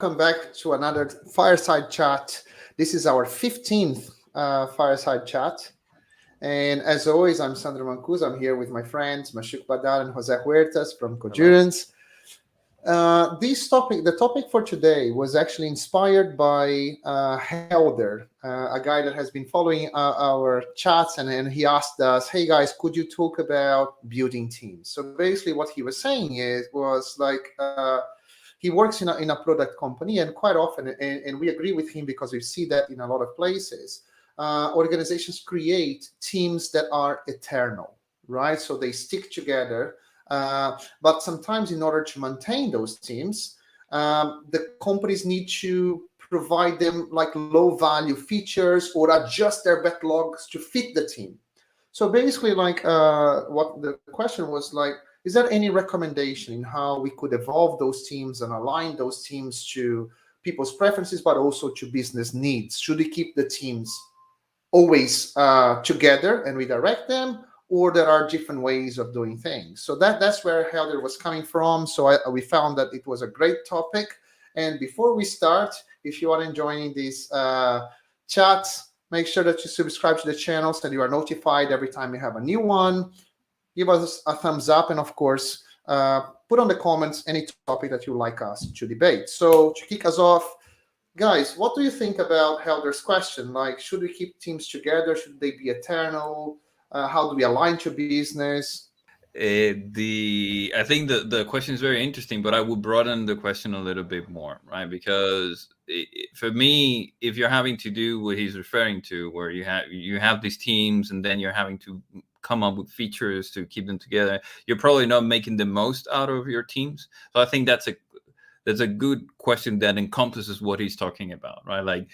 Welcome back to another Fireside Chat. This is our 15th Fireside Chat. And as always, I'm Sandro Mancuso. I'm here with my friends Mashooq Badar and José Huertas from Codurance. The topic for today was actually inspired by Helder, a guy that has been following our chats, and he asked us, "Hey guys, could you talk about building teams?" So basically, what he was saying was like he works in a product company, and quite often, and we agree with him because we see that in a lot of places. Organizations create teams that are eternal, right? So they stick together. But sometimes, in order to maintain those teams, the companies need to provide them like low value features or adjust their backlogs to fit the team. So basically, like what the question was like, is there any recommendation in how we could evolve those teams and align those teams to people's preferences, but also to business needs? Should we keep the teams always together and we direct them, or there are different ways of doing things? So that's where Helder was coming from. So we found that it was a great topic. And before we start, if you are enjoying this chat, make sure that you subscribe to the channel so that you are notified every time we have a new one. Give us a thumbs up, and of course, put on the comments any topic that you like us to debate. So to kick us off, guys, what do you think about Helder's question? Like, should we keep teams together? Should they be eternal? How do we align to business? I think the question is very interesting, but I would broaden the question a little bit more, right? Because for me, if you're having to do what he's referring to, where you have these teams and then you're having to come up with features to keep them together, you're probably not making the most out of your teams. So I think that's a good question that encompasses what he's talking about, right? Like,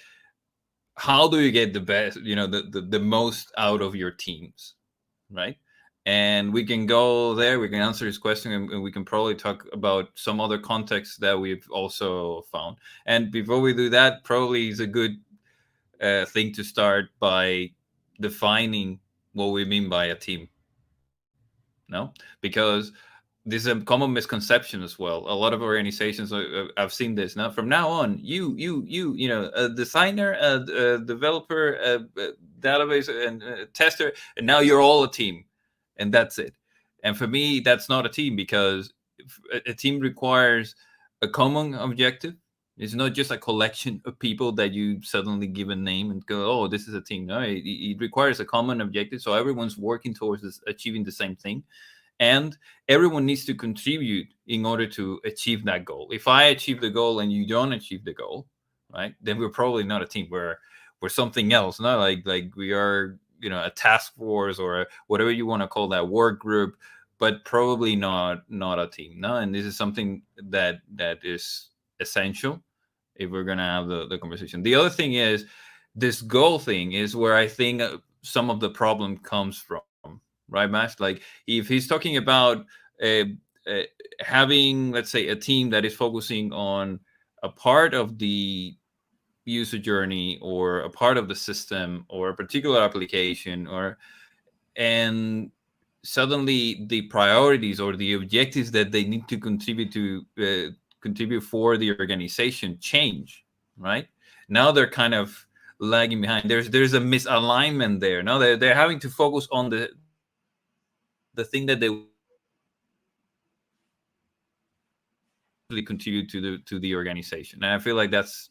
how do you get the best, the most out of your teams, right? And we can go there, we can answer his question, and we can probably talk about some other contexts that we've also found. And before we do that, probably is a good thing to start by defining what we mean by a team. No, because this is a common misconception as well. A lot of organizations, I've seen this now. From now on, a designer, a developer, a database, and a tester, and now you're all a team, and that's it. And for me, that's not a team, because a team requires a common objective. It's not just a collection of people that you suddenly give a name and go, "Oh, this is a team." No, it requires a common objective, so everyone's working towards achieving the same thing, and everyone needs to contribute in order to achieve that goal. If I achieve the goal and you don't achieve the goal, right, then we're probably not a team. We're something else, not like we are, a task force or whatever you want to call that, work group, but probably not a team. No, and this is something that is essential if we're gonna have the conversation. The other thing is, this goal thing is where I think some of the problem comes from, right, Mash? Like, if he's talking about uh, uh, having, let's say, a team that is focusing on a part of the user journey or a part of the system or a particular application, and suddenly the priorities or the objectives that they need to contribute for the organization change, right? Now they're kind of lagging behind. There's a misalignment there. Now they're having to focus on the thing that they contribute to the organization. And I feel like that's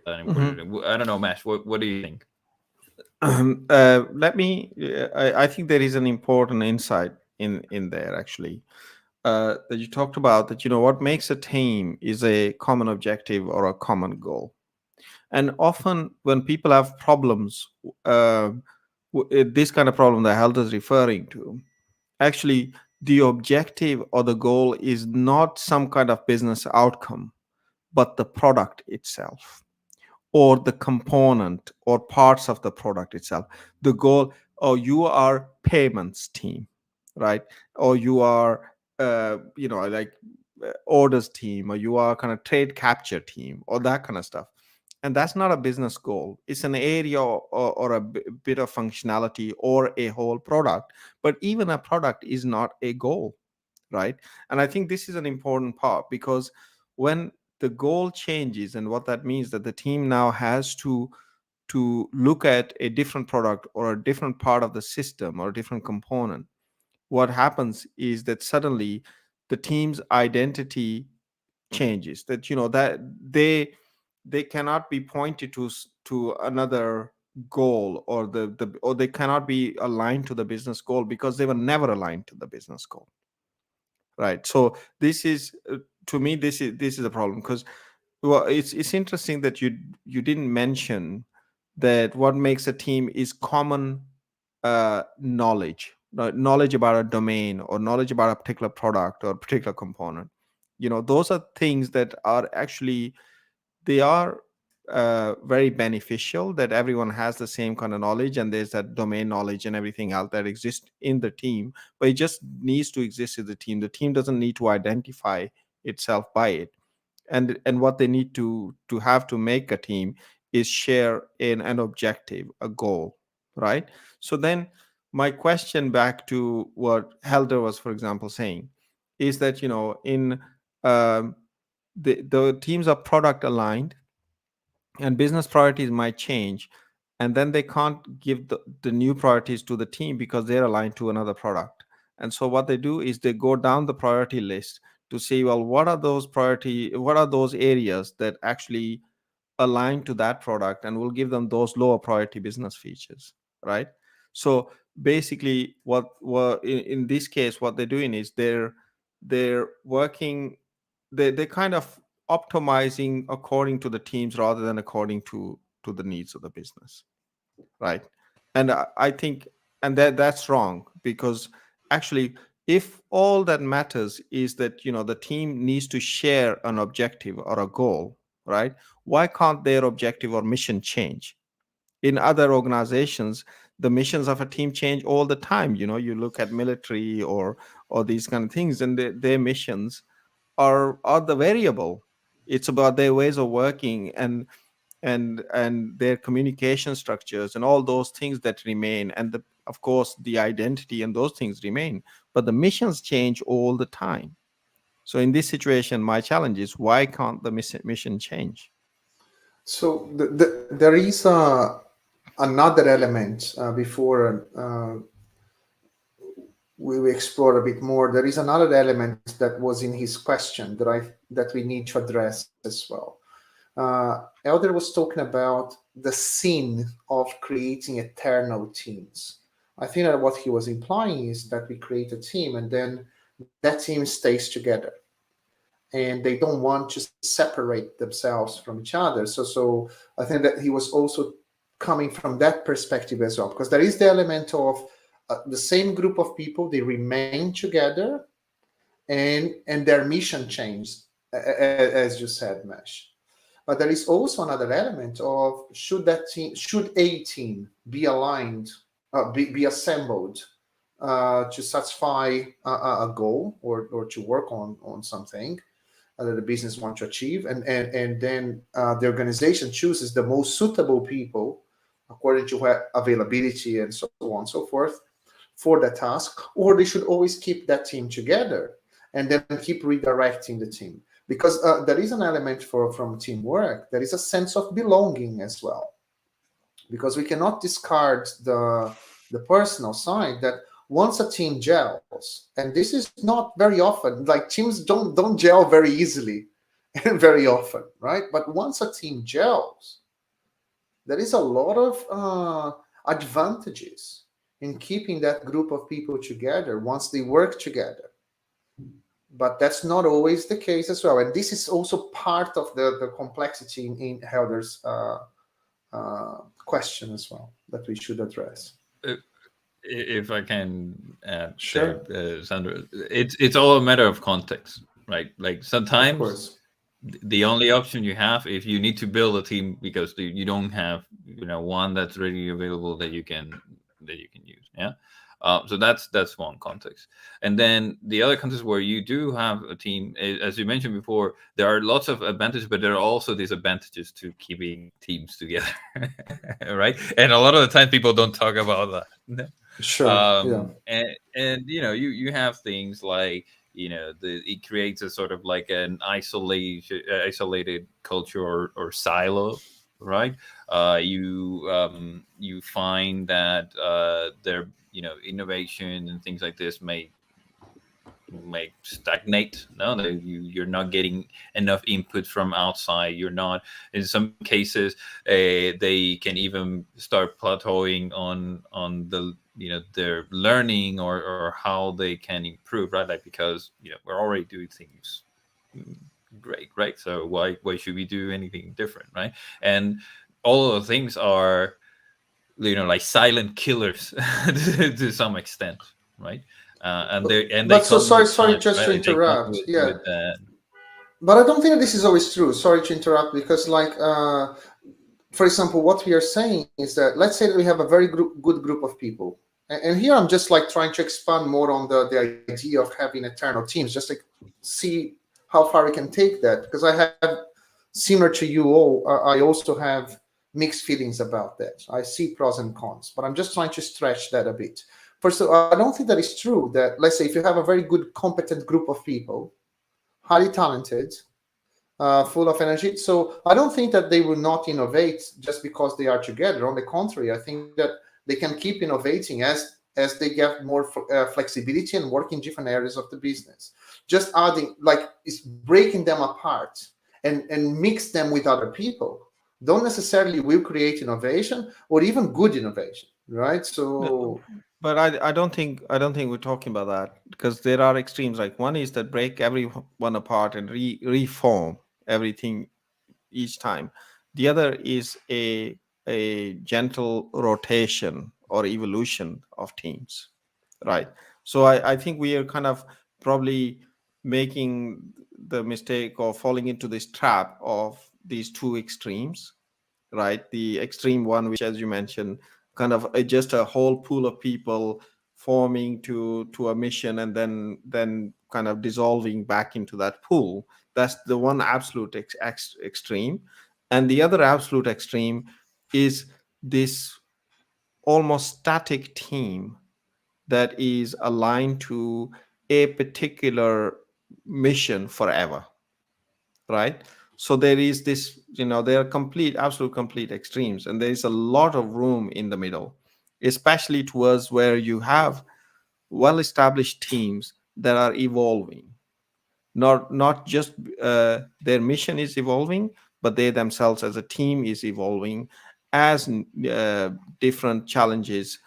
Mhm. important. I don't know, Mash. What do you think? Let me. I think there is an important insight in there actually that you talked about. That what makes a team is a common objective or a common goal. And often when people have problems, this kind of problem that Helder is referring to, actually the objective or the goal is not some kind of business outcome, but the product itself, or the component or parts of the product itself. The goal, or you are payments team, right? Or you are like orders team, or you are kind of trade capture team, or that kind of stuff. And that's not a business goal. It's an area or a bit of functionality or a whole product. But even a product is not a goal, right? And I think this is an important part, because when the goal changes, and what that means that the team now has to look at a different product or a different part of the system or a different component, what happens is that suddenly the team's identity changes, that that they cannot be pointed to another goal, or or they cannot be aligned to the business goal because they were never aligned to the business goal, right? So this is to me, this is a problem, because well, it's interesting that you didn't mention that what makes a team is common knowledge, knowledge about a domain, or knowledge about a particular product or a particular component. Those are things that are actually, they are very beneficial, that everyone has the same kind of knowledge, and there's that domain knowledge and everything else that exists in the team, but it just needs to exist in the team. The team doesn't need to identify itself by it. And what they need to have to make a team is share in an objective, a goal, right? So then my question back to what Helder was, for example, saying, is that in um, the teams are product aligned, and business priorities might change, and then they can't give the new priorities to the team because they're aligned to another product. And so what they do is they go down the priority list to say, well, what are those areas that actually align to that product, and we'll give them those lower priority business features, right? So basically in this case, what they're doing is they're working, they're kind of optimizing according to the teams rather than according to the needs of the business, right? And I think, and that's wrong, because actually, if all that matters is that the team needs to share an objective or a goal, right? Why can't their objective or mission change? In other organizations, the missions of a team change all the time. You look at military or these kind of things, and their missions are the variable. It's about their ways of working, and their communication structures and all those things that remain, and of course the identity and those things remain, but the missions change all the time. So in this situation, my challenge is, why can't the mission change? So there is another element before we explore a bit more. There is another element that was in his question that we need to address as well. Elder was talking about the sin of creating eternal teams. I think that what he was implying is that we create a team, and then that team stays together, and they don't want to separate themselves from each other. So I think that he was also coming from that perspective as well, because there is the element of the same group of people, they remain together, and their mission changes, as you said, Mesh. But there is also another element of, should a team be aligned, be assembled to satisfy a goal, or to work on something that the business wants to achieve, and then the organization chooses the most suitable people according to availability and so on and so forth for that task, or they should always keep that team together and then keep redirecting the team. Because there is an element from teamwork, there is a sense of belonging as well. Because we cannot discard the personal side, that once a team gels, and this is not very often, like teams don't gel very easily and very often, right? But once a team gels, there is a lot of advantages in keeping that group of people together once they work together. But that's not always the case as well. And this is also part of the complexity in Helder's question as well, that we should address. If I can add, Sure. Sandro, it's all a matter of context, right? Like sometimes Of course. the only option you have, if you need to build a team because you don't have one that's readily available that you can use, yeah. So that's one context, and then the other context where you do have a team, as you mentioned before, there are lots of advantages, but there are also disadvantages to keeping teams together, right? And a lot of the time people don't talk about that. Sure. Yeah. And you have things like it creates a sort of like an isolated culture or silo, right? You find that their innovation and things like this may stagnate. No, you're not getting enough input from outside. You're not, in some cases, they can even start plateauing on the their learning or how they can improve, right? Like, because we're already doing things great, right? So why should we do anything different, right? And all of the things are like silent killers to some extent, right? And they But so come with sorry, time, just right? to Like, they come interrupt. Yeah, with but I don't think that this is always true. Sorry to interrupt, because like for example, what we are saying is that, let's say that we have a very good group of people, and here I'm just like trying to expand more on the idea of having eternal teams, just like see how far we can take that, because I have, similar to you all, I also have mixed feelings about that. I see pros and cons, but I'm just trying to stretch that a bit. First of all, I don't think that it's true that, let's say, if you have a very good, competent group of people, highly talented, full of energy. So I don't think that they will not innovate just because they are together. On the contrary, I think that they can keep innovating as they get more flexibility and work in different areas of the business. Just adding, like, is breaking them apart and mix them with other people. Don't necessarily will create innovation or even good innovation, right? So But I don't think we're talking about that, because there are extremes. Like, one is that break everyone apart and reform everything each time. The other is a gentle rotation or evolution of teams, right? So I think we are kind of probably making the mistake of falling into this trap of these two extremes, right? The extreme one, which, as you mentioned, kind of just a whole pool of people forming to a mission, and then kind of dissolving back into that pool. That's the one absolute extreme. And the other absolute extreme is this almost static team that is aligned to a particular mission forever, right? So there is this, there are absolute complete extremes, and there is a lot of room in the middle, especially towards where you have well established teams that are evolving. Not just their mission is evolving, but they themselves as a team is evolving as different challenges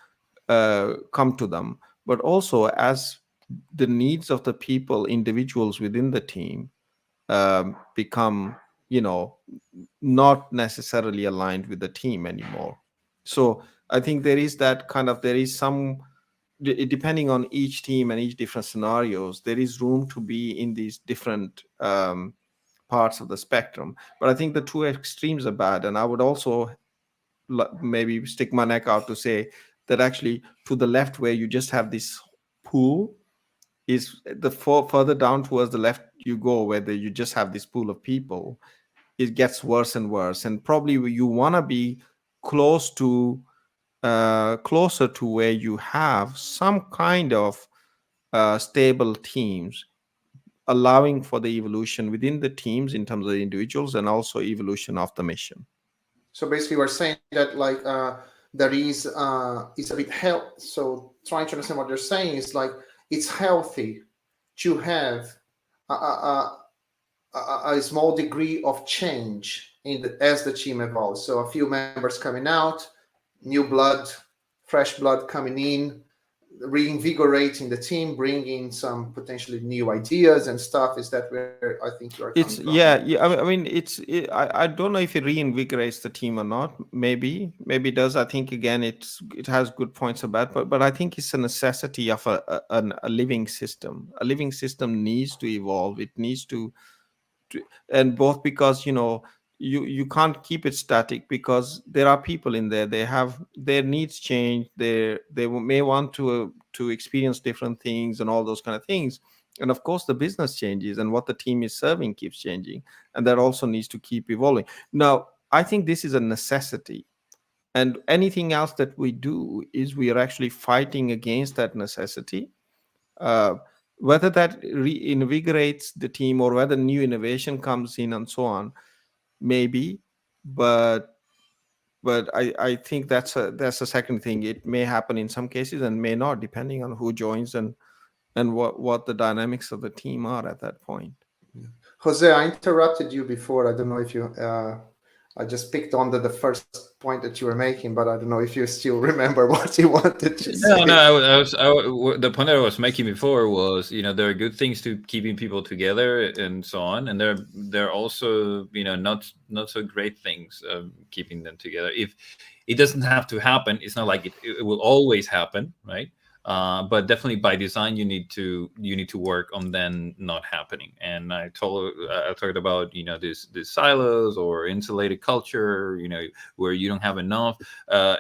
come to them, but also as the needs of the people, individuals within the team, become, not necessarily aligned with the team anymore. So I think there is some, depending on each team and each different scenarios, there is room to be in these different parts of the spectrum. But I think the two extremes are bad, and I would also maybe stick my neck out to say that actually to the left, where you just have this pool, is the further down towards the left you go, whether you just have this pool of people, it gets worse and worse. And probably you want to be closer to where you have some kind of stable teams, allowing for the evolution within the teams in terms of the individuals, and also evolution of the mission. So basically, we're saying that, like, there is it's a bit health. So trying to understand what you're saying is, like, it's healthy to have a small degree of change as the team evolves. So a few members coming out, new blood, fresh blood coming in, reinvigorating the team, bringing some potentially new ideas and stuff. Is that where I think you are coming from? Yeah. I mean, I don't know if it reinvigorates the team or not. Maybe it does. I think, again, it has good points about, but I think it's a necessity of a living system. A living system needs to evolve. It needs to, and both because you can't keep it static, because there are people in there, they have their needs change, they may want to experience different things and all those kind of things. And of course the business changes, and what the team is serving keeps changing, and that also needs to keep evolving. Now, I think this is a necessity, and anything else that we do is we are actually fighting against that necessity. Whether that reinvigorates the team or whether new innovation comes in and so on, maybe, but I think that's a second thing. It may happen in some cases and may not, depending on who joins and what the dynamics of the team are at that point. Jose, I interrupted you before. I don't know if you. I just picked on the first point that you were making, but I don't know if you still remember what you wanted to say. The point that I was making before was, there are good things to keeping people together and so on, and there are also, not so great things keeping them together. If it doesn't have to happen, it's not like it will always happen, right? But definitely by design, you need to work on them not happening. And I talked about these silos or insulated culture, where you don't have enough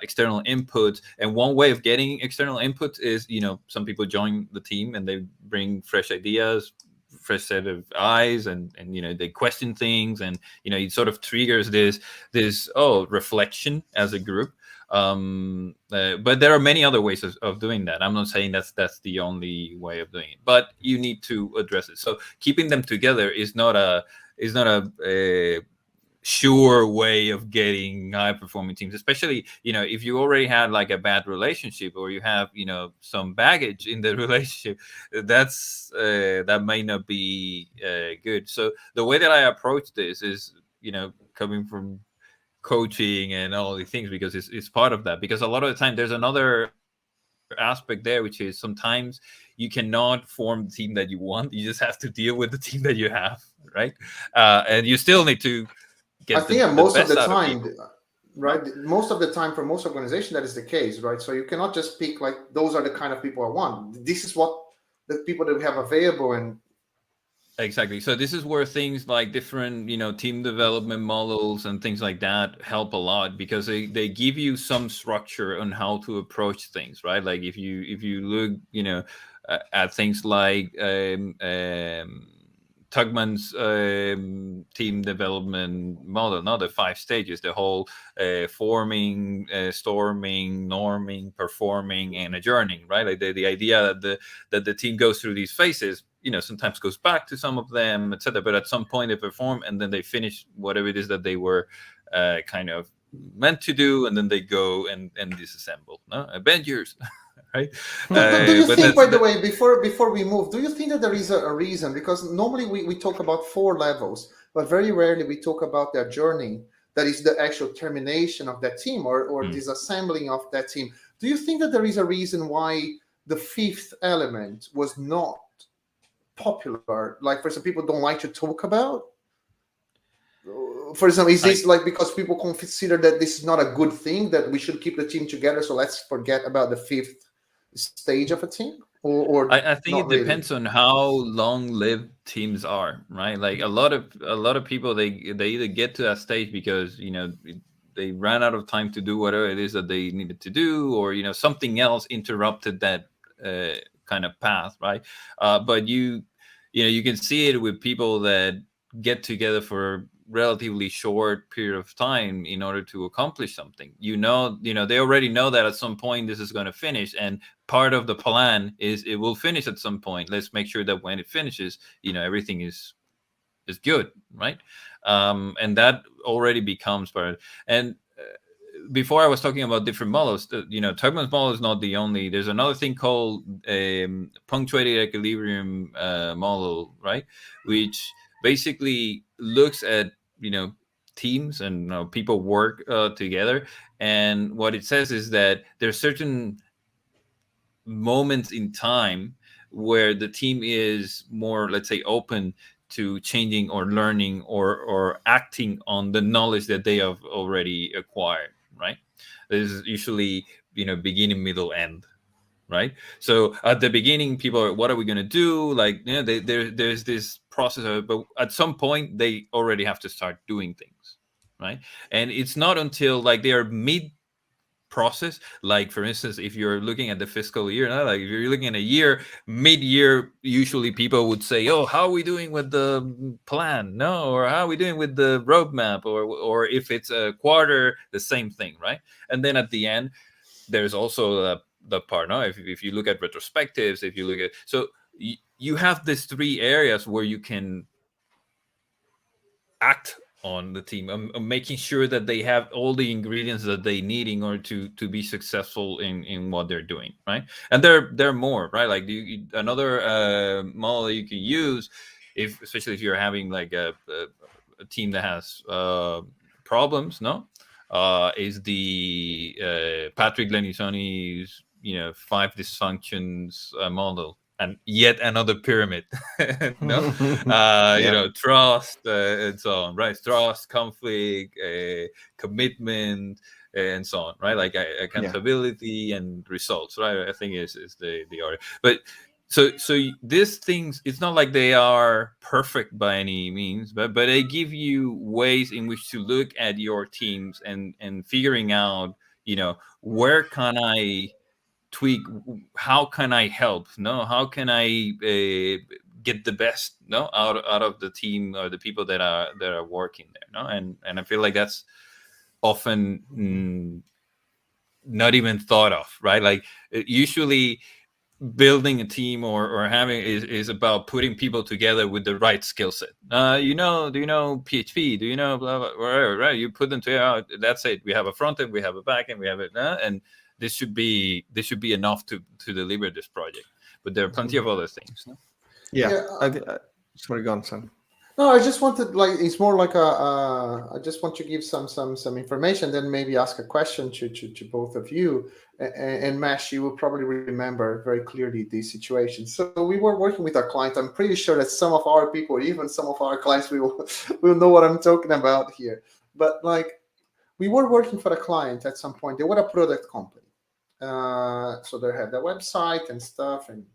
external input. And one way of getting external input is some people join the team and they bring fresh ideas, fresh set of eyes, and they question things, and it sort of triggers this reflection as a group. But there are many other ways of doing that. I'm not saying that's the only way of doing it, but you need to address it. So keeping them together is not a sure way of getting high performing teams, especially if you already had like a bad relationship, or you have some baggage in the relationship. That may not be good. So the way that I approach this is coming from coaching and all these things, because it's part of that. Because a lot of the time there's another aspect there, which is sometimes you cannot form the team that you want. You just have to deal with the team that you have, right? And you still need to get I think the most of best the out of time, people. right? Most of the time, for most organizations, that is the case, right? So you cannot just pick like those are the kind of people I want. This is what the people that we have available, and Exactly. So this is where things like different, team development models and things like that help a lot, because they give you some structure on how to approach things, right? Like if you look, at things like Tugman's team development model, not the 5 stages, the whole forming, storming, norming, performing, and adjourning, right? Like the idea that the team goes through these phases, sometimes goes back to some of them, etc. But at some point they perform, and then they finish whatever it is that they were kind of meant to do, and then they go and disassemble. No, Avengers. Right? do you But think, that's by the way, before we move, do you think that there is a reason? Because normally we talk about 4 levels, but very rarely we talk about their journey. That is the actual termination of that team, or disassembling of that team. Do you think that there is a reason why the 5th element was not popular? Like, for some people don't like to talk about. For example, is this like because people consider that this is not a good thing, that we should keep the team together, so let's forget about the 5th stage of a team? Or I think not it depends really? on how long-lived teams are, right? Like a lot of people, they either get to that stage because they ran out of time to do whatever it is that they needed to do, or something else interrupted that kind of path, right? But you can see it with people that get together for a relatively short period of time in order to accomplish something. They already know that at some point this is going to finish, and part of the plan is it will finish at some point. Let's make sure that when it finishes, everything is good, right? And that already becomes part. And before I was talking about different models, Tugman's model is not the only. There's another thing called punctuated equilibrium model, right? Which basically looks at teams and people work together, and what it says is that there's certain moments in time where the team is more, let's say, open to changing or learning or acting on the knowledge that they have already acquired, right? This is usually beginning, middle, end, right? So at the beginning, people are, what are we going to do? Like, there's this process but at some point they already have to start doing things, right? And it's not until like they are mid process, like for instance, if you're looking at the fiscal year, like if you're looking at a year, mid-year, usually people would say, oh, how are we doing with the plan? No, or how are we doing with the roadmap? Or if it's a quarter, the same thing, right? And then at the end, there's also the part, no? If you look at retrospectives, if you look at, so you have these three areas where you can act on the team, making sure that they have all the ingredients that they need in order to be successful in what they're doing, right? And they're more, right? Like another model that you can use, especially if you're having like a team that has problems, is the Patrick Lencioni's 5 dysfunctions model. And yet another pyramid, trust and so on, right? Trust, conflict, commitment, and so on, right? Like accountability and results, right? I think is the order. But so these things, it's not like they are perfect by any means, but they give you ways in which to look at your teams and figuring out, where can I tweak, how can I help, how can I get the best out of the team or the people that are working there, and I feel like that's often not even thought of, right? Like usually building a team or having is about putting people together with the right skill set. Do you know PHP? Do you know blah blah, whatever, right? You put them together, that's it. We have a front end, we have a back end, we have it, and this should be enough to deliver this project. But there are plenty of other things. Sorry, go on, Sam. No, I just wanted, it's more like I just want to give some information, then maybe ask a question to both of you. And Mash, you will probably remember very clearly these situations. So we were working with our client. I'm pretty sure that some of our people, even some of our clients, will know what I'm talking about here. But we were working for a client at some point. They were a product company. So they had their website and stuff, and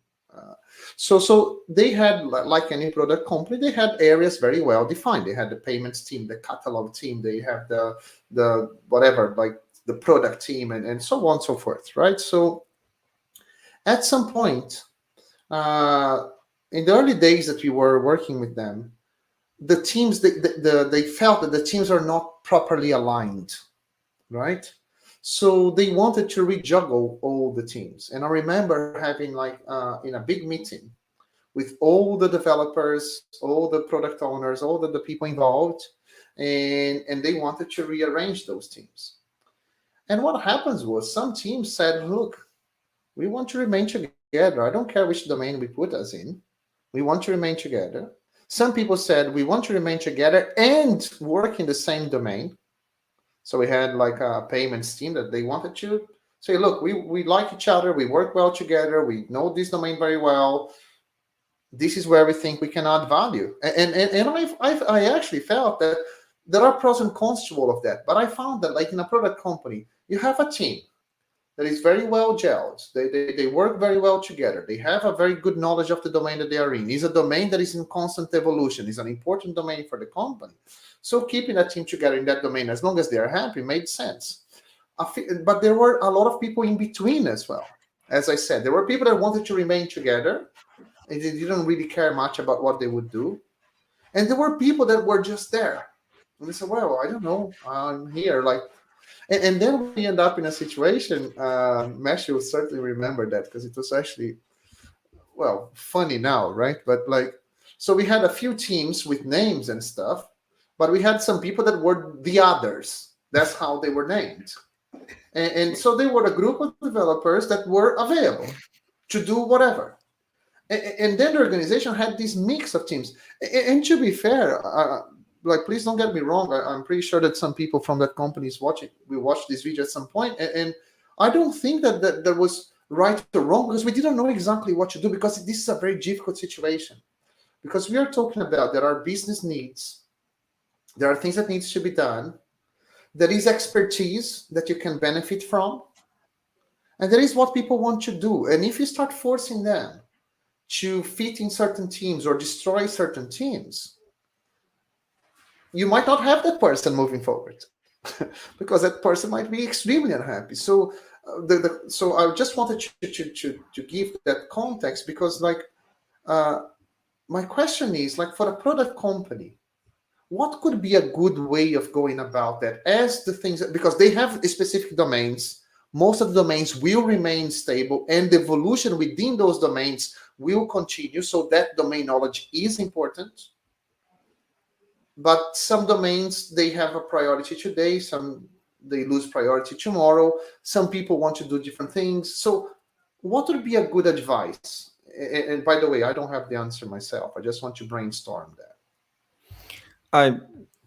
so they had, like any product company, they had areas very well defined. They had the payments team, the catalog team, they have the whatever, like the product team, and so on and so forth, right? So at some point, in the early days that we were working with them, the teams, they felt that the teams are not properly aligned, right? So they wanted to rejuggle all the teams. And I remember having in a big meeting with all the developers, all the product owners, all the people involved, and they wanted to rearrange those teams. And what happens was some teams said, look, we want to remain together. I don't care which domain we put us in. We want to remain together. Some people said, we want to remain together and work in the same domain. So we had a payments team that they wanted to say, look, we like each other, we work well together, we know this domain very well. This is where we think we can add value. And I actually felt that there are pros and cons to all of that. But I found that in a product company, you have a team that is very well gelled. They work very well together. They have a very good knowledge of the domain that they are in. It's a domain that is in constant evolution. It's an important domain for the company. So keeping a team together in that domain, as long as they are happy, made sense. But there were a lot of people in between as well. As I said, there were people that wanted to remain together, and they didn't really care much about what they would do. And there were people that were just there. And they said, well, I don't know, I'm here. And then we end up in a situation, Mesh will certainly remember that, because it was actually, funny now, right? But so we had a few teams with names and stuff, but we had some people that were the others. That's how they were named. And so they were a group of developers that were available to do whatever. And then the organization had this mix of teams. And to be fair, please don't get me wrong. I'm pretty sure that some people from that company will watch this video at some point. And I don't think that there was right or wrong, because we didn't know exactly what to do, because this is a very difficult situation. Because we are talking about there are business needs. There are things that needs to be done. There is expertise that you can benefit from. And there is what people want to do. And if you start forcing them to fit in certain teams or destroy certain teams, you might not have that person moving forward because that person might be extremely unhappy. So so I just wanted to give that context, because my question is, for a product company, what could be a good way of going about that, as the things, because they have specific domains most of the domains will remain stable, and the evolution within those domains will continue. So that domain knowledge is important. But some domains, they have a priority today, some they lose priority tomorrow. Some people want to do different things. So what would be a good advice? And by the way, I don't have the answer myself. I just want to brainstorm that.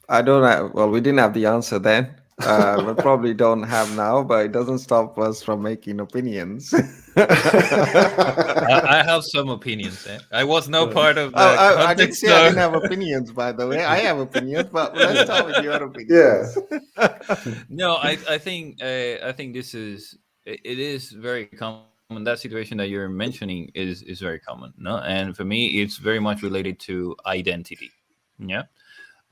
I don't have, well, we didn't have the answer then. We probably don't have now, but it doesn't stop us from making opinions. I have some opinions. I was no part of the I didn't context. say I didn't have opinions, by the way. I have opinions, but let's start with your opinions. No, I think this is, it is very common. That situation that you're mentioning is very common. No, and for me, it's very much related to identity. Yeah.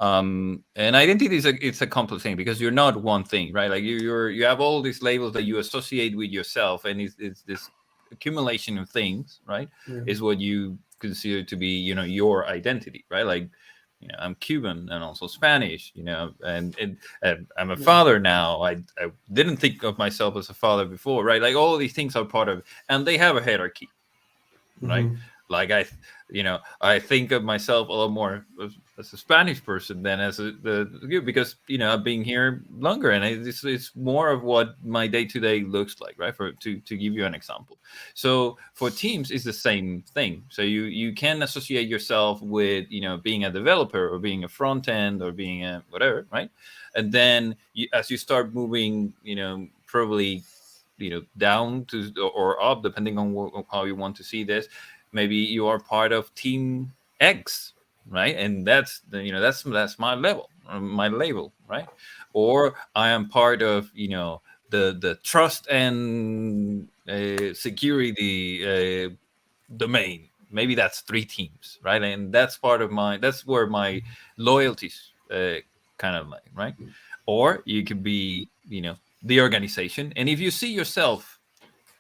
And identity is it's a complex thing, because you're not one thing, right? Like you have all these labels that you associate with yourself, and it's this accumulation of things, right? Is what you consider to be, your identity, right? Like, I'm Cuban and also Spanish, and I'm a father now. I didn't think of myself as a father before, right? Like all these things are part of, and they have a hierarchy, right? Like I think of myself a lot more as a Spanish person than as because I've been here longer, and it's more of what my day-to-day looks like, right? To give you an example. So for teams, it's the same thing. So you can associate yourself with being a developer, or being a front end, or being a whatever, right? And then as you start moving, probably down to or up, depending on how you want to see this. Maybe you are part of Team X, right? And that's that's my level, my label, right? Or I am part of the trust and security domain. Maybe that's 3 teams, right? And that's that's where my loyalties kind of like, right? Or you could be the organization, and if you see yourself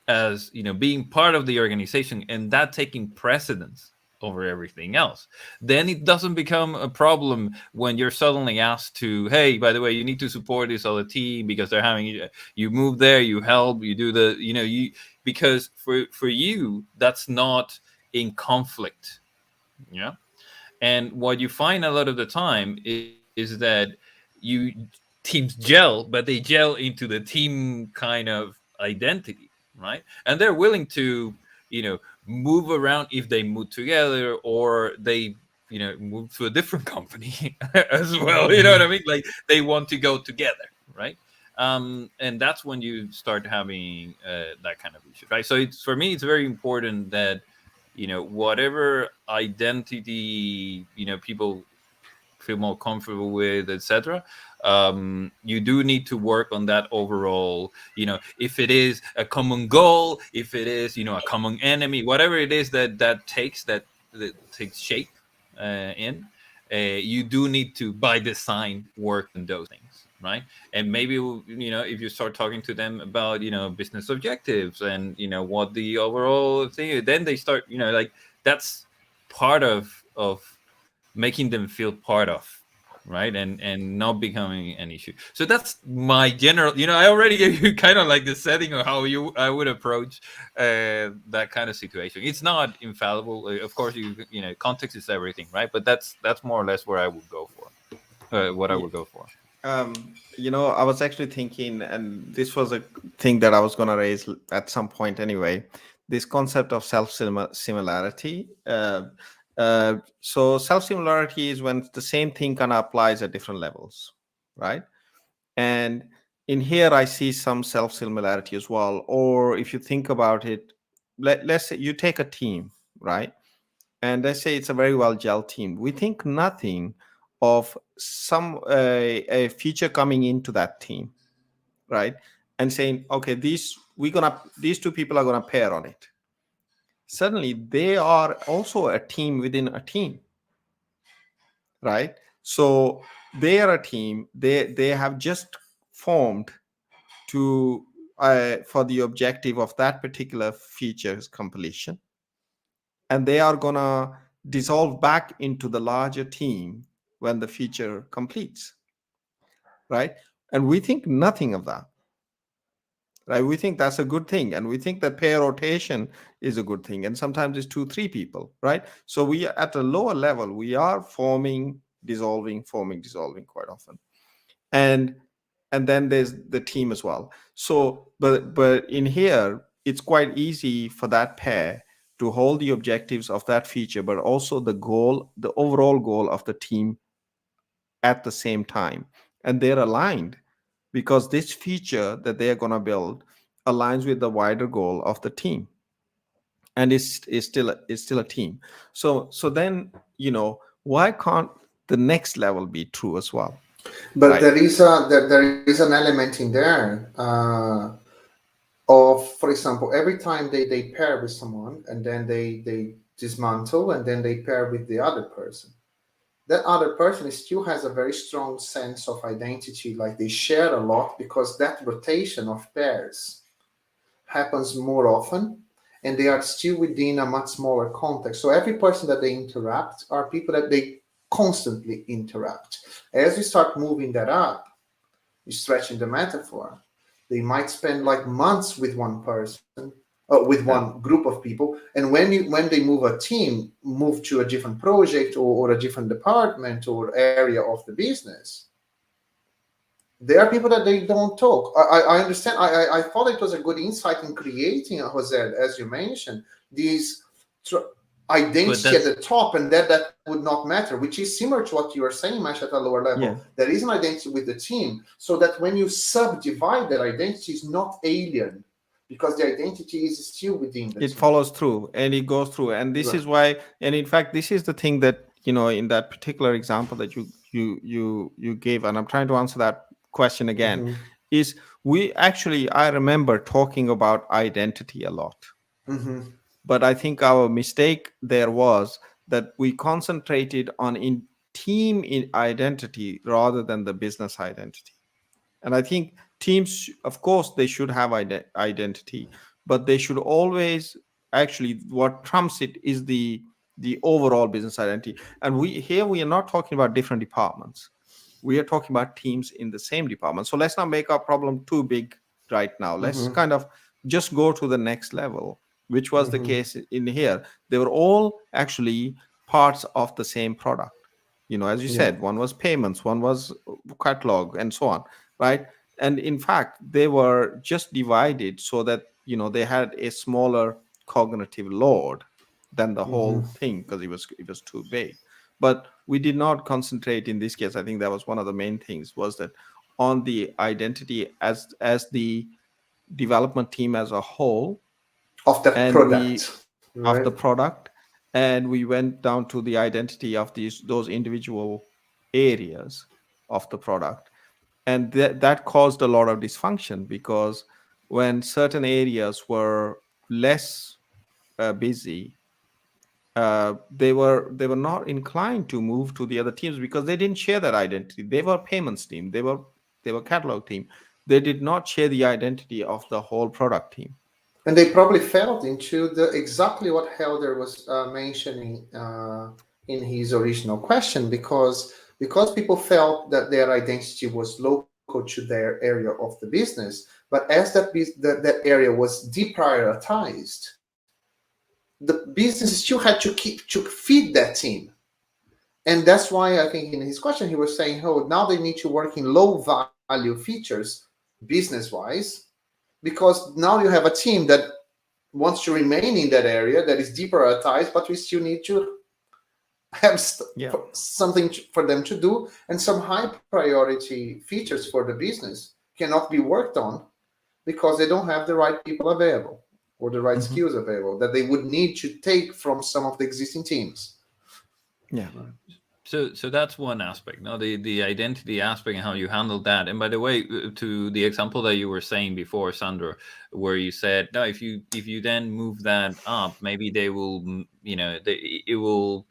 as being part of the organization, and that taking precedence over everything else, then it doesn't become a problem when you're suddenly asked to, hey, by the way, you need to support this other team because they're having you move there, you help, you do the because for you that's not in conflict. And what you find a lot of the time is that teams gel, but they gel into the team kind of identity, right? And they're willing to move around if they move together, or they move to a different company as well. You know what I mean? Like they want to go together, right? And that's when you start having that kind of issue, right? So for me, it's very important that whatever identity people feel more comfortable with, etc. You do need to work on that overall. If it is a common goal, if it is a common enemy, whatever it is that takes shape you do need to, by design, work on those things, right? And maybe if you start talking to them about business objectives and what the overall thing, then they start like that's part of making them feel part of, right? And not becoming an issue. So that's my general, I already gave you kind of like the setting of how I would approach that kind of situation. It's not infallible, of course. Context is everything, right? But that's more or less where I would go for what I would go for. I was actually thinking, and this was a thing that I was going to raise at some point anyway, this concept of self-similarity. So self-similarity is when the same thing kind of applies at different levels, right? And in here, I see some self-similarity as well. Or if you think about it, let's say you take a team, right? And let's say it's a very well-gelled team. We think nothing of some a feature coming into that team, right? And saying, okay, these two people are gonna pair on it. Suddenly, they are also a team within a team, right? So they are a team. They have just formed to for the objective of that particular feature's completion, and they are gonna dissolve back into the larger team when the feature completes, right? And we think nothing of that, right? We think that's a good thing, and we think that pair rotation is a good thing, and sometimes it's 2 3 people, right? So we are at a lower level, we are forming, dissolving, forming, dissolving quite often. And then there's the team as well. So but in here it's quite easy for that pair to hold the objectives of that feature, but also the goal, the overall goal of the team at the same time, and they're aligned because this feature that they're going to build aligns with the wider goal of the team, and is still a team. So then, why can't the next level be true as well, But right? there is an element in there of, for example, every time they pair with someone and then they dismantle and then they pair with the other person, that other person still has a very strong sense of identity, like they share a lot, because that rotation of pairs happens more often and they are still within a much smaller context. So every person that they interact are people that they constantly interact. As we start moving that up, stretching the metaphor, they might spend like months with one person, with Yeah. one group of people, and when they move a team, move to a different project or a different department or area of the business, there are people that they don't talk. I understand. I thought it was a good insight in creating a Jose, as you mentioned, these But identity at that's the top, and that would not matter, which is similar to what you are saying, Mash, at a lower level. Yeah. There is an identity with the team, so that when you subdivide, that identity is not alien, because the identity is still within the It team. follows through and it goes through, and this Right. is why, and in fact this is the thing that, in that particular example that you gave, and I'm trying to answer that question again, Mm-hmm. is we actually, I remember talking about identity a lot, Mm-hmm. but I think our mistake there was that we concentrated on in team in identity rather than the business identity. And I think teams, of course, they should have identity, but they should always, actually, what trumps it is the overall business identity. And we are not talking about different departments. We are talking about teams in the same department. So let's not make our problem too big right now. Let's Mm-hmm. kind of just go to the next level, which was the Mm-hmm. case in here. They were all actually parts of the same product. As you Yeah. said, one was payments, one was catalog, and so on, right? And in fact, they were just divided so that they had a smaller cognitive load than the Mm-hmm. whole thing, because it was too big. But we did not concentrate in this case. I think that was one of the main things, was that on the identity as the development team as a whole, Of that and we product, of right? the product, and we went down to the identity of those individual areas of the product. And that caused a lot of dysfunction, because when certain areas were less busy, they were not inclined to move to the other teams, because they didn't share that identity. They were payments team, they were catalog team. They did not share the identity of the whole product team. And they probably fell into the exactly what Helder was mentioning in his original question, because people felt that their identity was local to their area of the business, but as that area was deprioritized, the business still had to feed that team. And that's why I think in his question he was saying, oh, now they need to work in low value features business wise, because now you have a team that wants to remain in that area that is deprioritized, but we still need to have Yeah. something for them to do, and some high priority features for the business cannot be worked on because they don't have the right people available or the right Hmm. skills available that they would need to take from some of the existing teams. Yeah. so that's one aspect. No, the identity aspect and how you handle that. And by the way, to the example that you were saying before, Sandro, where you said, no, if you then move that up, maybe they will, it will.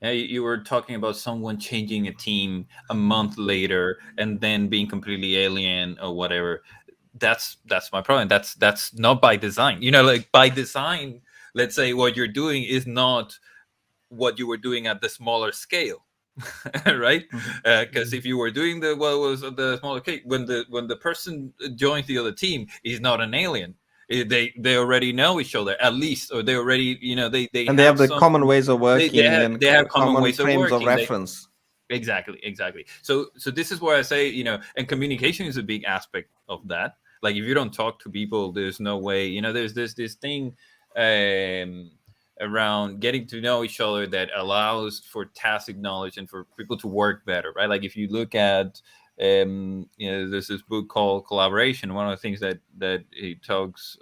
You were talking about someone changing a team a month later and then being completely alien or whatever. That's my problem. That's not by design. Like by design, let's say what you're doing is not what you were doing at the smaller scale. right? Because if you were doing the smaller cake, when the person joins the other team, is not an alien. They already know each other at least, or they already they and they have the some common ways of working and they have common common ways of frames of working. reference. Exactly. So this is where I say, and communication is a big aspect of that. Like if you don't talk to people, there's no way. There's this thing around getting to know each other that allows for tacit knowledge and for people to work better, right? Like if you look at there's this book called Collaboration. One of the things that he talks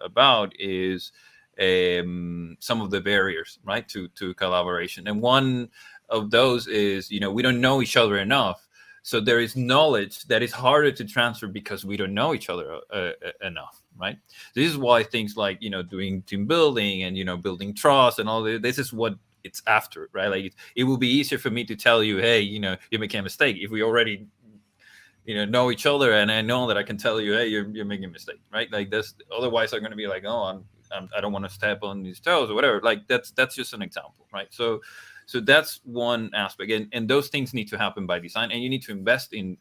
about is some of the barriers, right, to collaboration. And one of those is we don't know each other enough, so there is knowledge that is harder to transfer because we don't know each other enough, right? This is why things like doing team building and building trust and all this is what it's after, right? Like it will be easier for me to tell you, hey, you make a mistake, if we already know each other, and I know that I can tell you, hey, you're making a mistake, right? Like this, otherwise I'm going to be like, oh, I don't want to step on these toes or whatever. Like that's just an example, right? So that's one aspect, and those things need to happen by design, and you need to invest in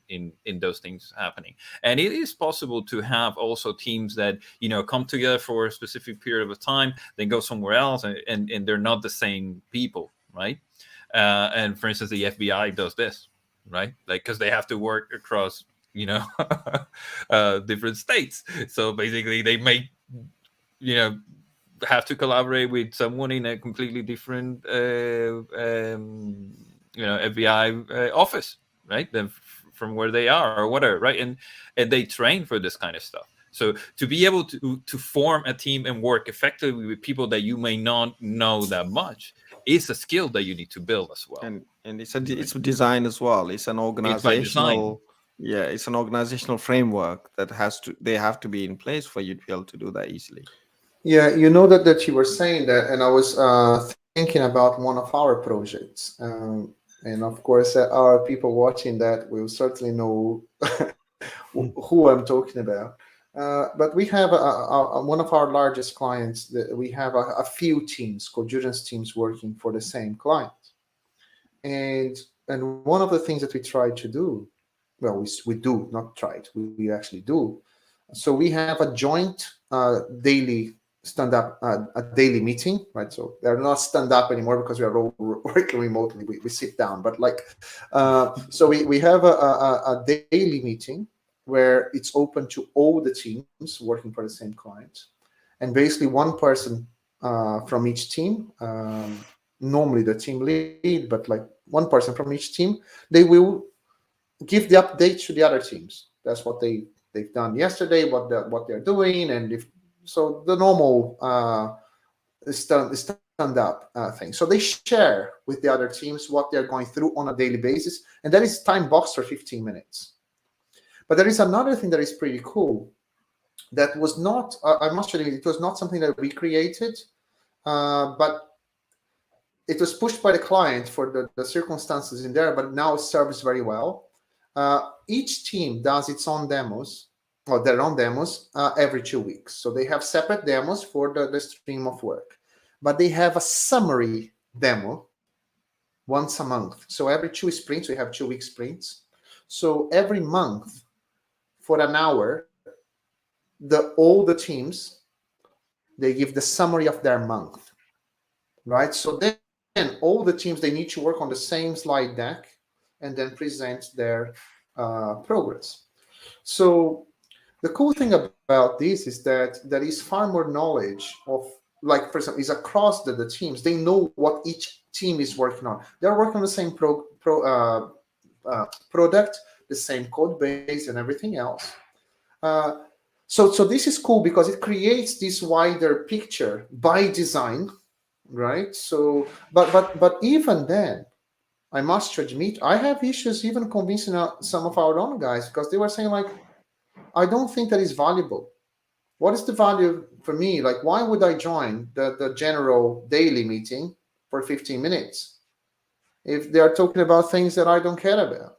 those things happening. And it is possible to have also teams that come together for a specific period of time, then go somewhere else, and they're not the same people, right? And for instance, the FBI does this, right? Like because they have to work across different states, so basically they may have to collaborate with someone in a completely different FBI office, right, than from where they are or whatever, right? And they train for this kind of stuff. So to be able to form a team and work effectively with people that you may not know that much is a skill that you need to build as well. And it's design as well. It's an organizational, it's an organizational framework that they have to be in place for you to be able to do that easily. Yeah, that you were saying that, and I was thinking about one of our projects, and of course, our people watching that will certainly know who I'm talking about. But we have one of our largest clients. We have a few teams, Codurance teams, working for the same client, and one of the things that we try to do, well, we do not try it, we actually do. So we have a joint daily stand-up a daily meeting, right? So they're not stand-up anymore because we are all working remotely. We sit down, but like so we have a daily meeting where it's open to all the teams working for the same client, and basically one person from each team, normally the team lead, but like one person from each team, they will give the updates to the other teams. That's what they've done yesterday, what they're doing, and if so, the normal stand-up thing. So they share with the other teams what they're going through on a daily basis, and that is time boxed for 15 minutes. But there is another thing that is pretty cool. That was not, I must admit, it was not something that we created, but it was pushed by the client for the circumstances in there, but now it serves very well. Each team does its own demos, or their own demos, every 2 weeks. So they have separate demos for the stream of work, but they have a summary demo once a month. So every 2 sprints, we have 2 week sprints. So every month for an hour, all the teams, they give the summary of their month, right? So then all the teams, they need to work on the same slide deck and then present their progress. So the cool thing about this is that there is far more knowledge of, like, for example, is across the teams. They know what each team is working on. They're working on the same product, the same code base and everything else. So this is cool because it creates this wider picture by design, right? So, but even then, I must admit, I have issues even convincing some of our own guys, because they were saying, like, I don't think that is valuable. What is the value for me? Like, why would I join the general daily meeting for 15 minutes if they are talking about things that I don't care about?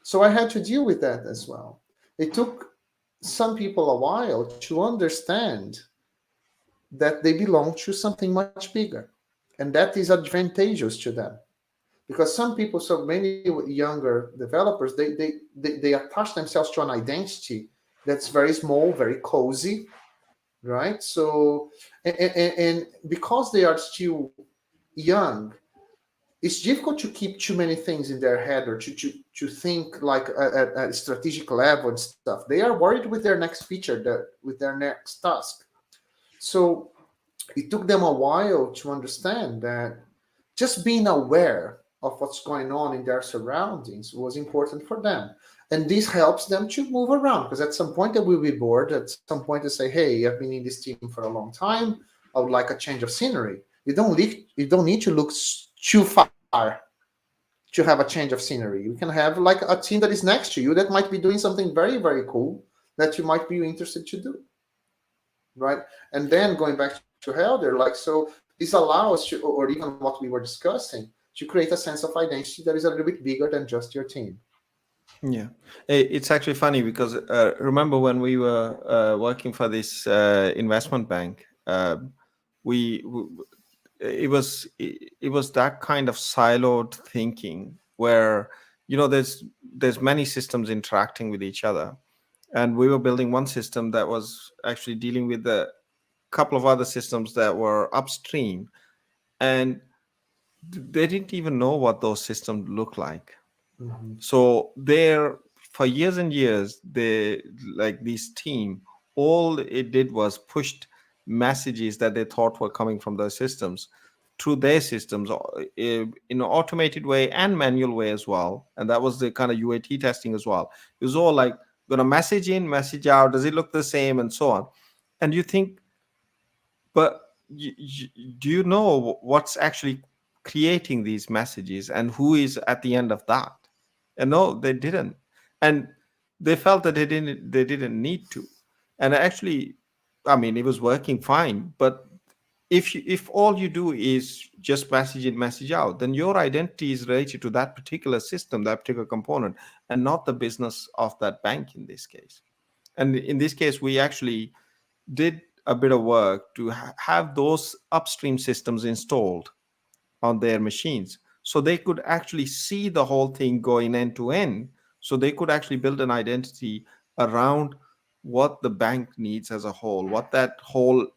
So I had to deal with that as well. It took some people a while to understand that they belong to something much bigger, and that is advantageous to them. Because some people, so many younger developers, they attach themselves to an identity that's very small, very cozy, right? So, and because they are still young, it's difficult to keep too many things in their head, or to think like at a strategic level and stuff. They are worried with their next feature, with their next task. So it took them a while to understand that just being aware of what's going on in their surroundings was important for them. And this helps them to move around, because at some point they will be bored. At some point they say, hey, I've been in this team for a long time. I would like a change of scenery. You don't need to look too far to have a change of scenery. You can have like a team that is next to you that might be doing something very, very cool that you might be interested to do. Right. And then going back to Helder, like, so this allows to, or even what we were discussing, to create a sense of identity that is a little bit bigger than just your team. Yeah, it's actually funny because remember when we were working for this investment bank, we it was that kind of siloed thinking where there's many systems interacting with each other, and we were building one system that was actually dealing with a couple of other systems that were upstream, and they didn't even know what those systems look like. Mm-hmm. So there, for years and years, they, like this team, all it did was pushed messages that they thought were coming from those systems through their systems in an automated way and manual way as well. And that was the kind of UAT testing as well. It was all like, gonna message in, message out, does it look the same, and so on. And you think, but do you know what's actually creating these messages and who is at the end of that? And no, they didn't. And they felt that they didn't need to. And actually, I mean, it was working fine. But if all you do is just message in, message out, then your identity is related to that particular system, that particular component, and not the business of that bank in this case. And in this case, we actually did a bit of work to have those upstream systems installed on their machines, so they could actually see the whole thing going end to end, so they could actually build an identity around what the bank needs as a whole, what that whole,